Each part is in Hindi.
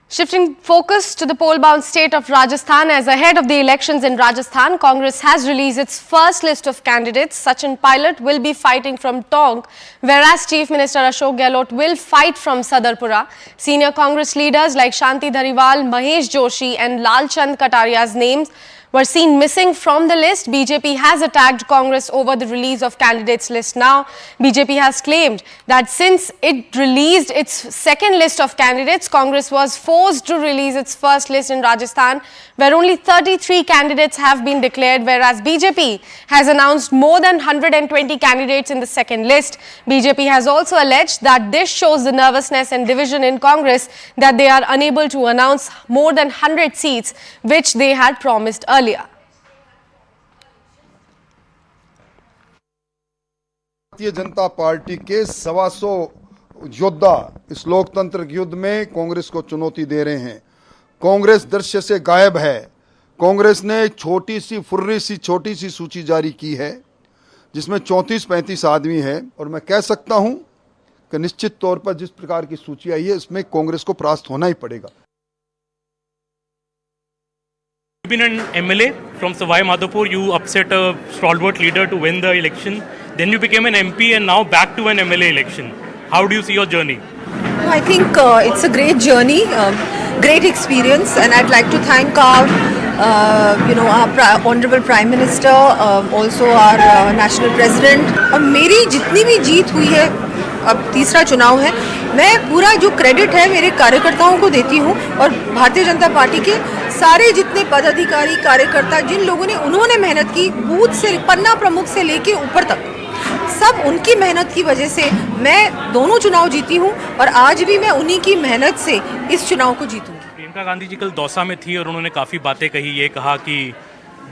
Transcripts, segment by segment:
Shifting focus to the poll-bound state of Rajasthan, as ahead of the elections in Rajasthan, Congress has released its first list of candidates. Sachin Pilot will be fighting from Tonk, whereas Chief Minister Ashok Gehlot will fight from Sadarpura. Senior Congress leaders like Shanti Dhariwal, Mahesh Joshi and Lal Chand Kataria's names were seen missing from the list. BJP has attacked Congress over the release of candidates list now. BJP has claimed that since it released its second list of candidates, Congress was forced to release its first list in Rajasthan, where only 33 candidates have been declared, whereas BJP has announced more than 120 candidates in the second list. BJP has also alleged that this shows the nervousness and division in Congress, that they are unable to announce more than 100 seats, which they had promised earlier. Bharatiya Janata party के 125 योद्धा इस लोकतंत्र युद्ध में कांग्रेस को चुनौती दे रहे हैं। कांग्रेस दृश्य से गायब है। कांग्रेस ने एक छोटी सी सूची जारी की है, जिसमें 34-35 आदमी है, और मैं कह सकता हूं कि निश्चित तौर पर जिस प्रकार की सूची आई है, इसमें कांग्रेस को परास्त होना ही पड़ेगा। You've been an MLA from Savai Madhopur. You upset a stalwart leader to win the election. Then you became an MP and now back to an MLA election. How do you see your journey? I think it's a great journey, great experience, and I'd like to thank our Honorable Prime Minister, also our National President. अब मेरी जितनी भी जीत हुई है, अब तीसरा चुनाव है, मैं पूरा जो क्रेडिट है मेरे कार्यकर्ताओं को देती हूँ और भारतीय जनता पार्टी के सारे जितने पदाधिकारी कार्यकर्ता जिन लोगों ने उन्होंने मेहनत की, बूथ से पन्ना प्रमुख से लेके ऊपर तक, सब उनकी मेहनत की वजह से मैं दोनों चुनाव जीती हूँ और आज भी मैं उन्हीं की मेहनत से इस चुनाव को जीतूंगी। प्रियंका गांधी जी कल दौसा में थी और उन्होंने काफ़ी बातें कही। ये कहा कि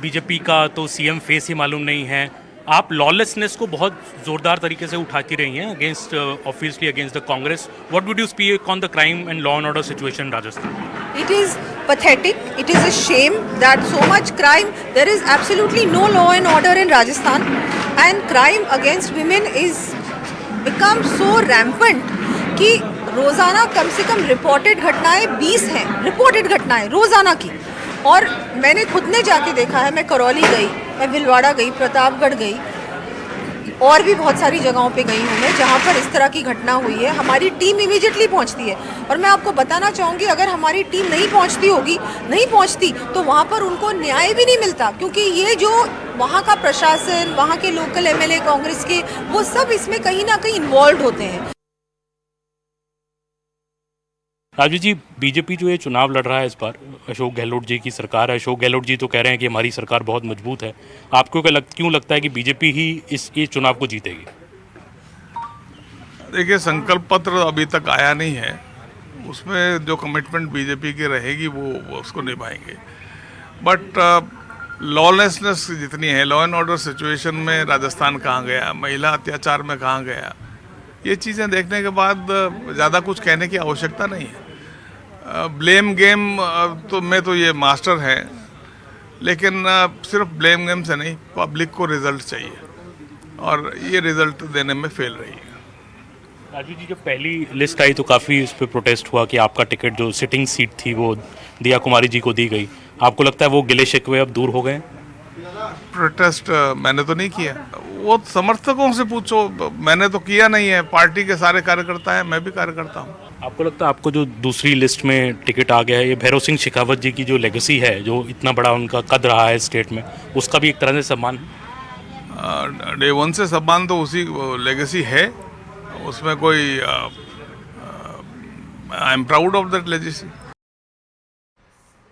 बीजेपी का तो सीएम फेस ही मालूम नहीं है। आप लॉलेसनेस को बहुत जोरदार तरीके से उठाती रही हैं against obviously against the Congress. What would you speak on the crime and law and order situation in Rajasthan? It is pathetic. It is a shame that so much crime. There is absolutely no law and order in Rajasthan, and crime against women is become so rampant कि रोज़ाना कम से कम रिपोर्टेड घटनाएं 20 हैं, रिपोर्टेड घटनाएं रोज़ाना की। और मैंने खुद ने जाके देखा है, मैं करौली गई, मैं भिलवाड़ा गई, प्रतापगढ़ गई और भी बहुत सारी जगहों पे गई हूँ मैं, जहाँ पर इस तरह की घटना हुई है। हमारी टीम इमीडिएटली पहुँचती है और मैं आपको बताना चाहूँगी, अगर हमारी टीम नहीं पहुँचती तो वहाँ पर उनको न्याय भी नहीं मिलता, क्योंकि ये जो वहाँ का प्रशासन, वहाँ के लोकल एमएलए कांग्रेस के, वो सब इसमें कहीं ना कहीं इन्वॉल्व होते हैं। राजू जी, बीजेपी जो ये चुनाव लड़ रहा है इस बार, अशोक गहलोत जी की सरकार है। अशोक गहलोत जी तो कह रहे हैं कि हमारी सरकार बहुत मजबूत है। आपको क्यों लगता है कि बीजेपी ही ये चुनाव को जीतेगी? देखिए, संकल्प पत्र अभी तक आया नहीं है, उसमें जो कमिटमेंट बीजेपी की रहेगी वो उसको निभाएंगे। बट लॉलेसनेस जितनी है, लॉ एंड ऑर्डर सिचुएशन में राजस्थान कहाँ गया, महिला अत्याचार में कहाँ गया, ये चीज़ें देखने के बाद ज़्यादा कुछ कहने की आवश्यकता नहीं है। ब्लेम गेम में तो ये मास्टर हैं, लेकिन सिर्फ ब्लेम गेम से नहीं, पब्लिक को रिजल्ट चाहिए और ये रिजल्ट देने में फेल रही है। राजू जी, जब पहली लिस्ट आई तो काफ़ी इस पर प्रोटेस्ट हुआ कि आपका टिकट जो सिटिंग सीट थी वो दिया कुमारी जी को दी गई। आपको लगता है वो गिले शिकवे अब दूर हो गए? प्रोटेस्ट मैंने तो नहीं किया, वो समर्थकों से पूछो, मैंने तो किया नहीं है। पार्टी के सारे कार्यकर्ता हैं, मैं भी कार्यकर्ता हूँ। आपको लगता है आपको जो दूसरी लिस्ट में टिकट आ गया है, ये भैरव सिंह शेखावत जी की जो लेगेसी है, जो इतना बड़ा उनका कद रहा है स्टेट में, उसका भी एक तरह से सम्मान? डे वन से सम्मान तो उसी लेगेसी है, उसमें कोई I am proud of that legacy.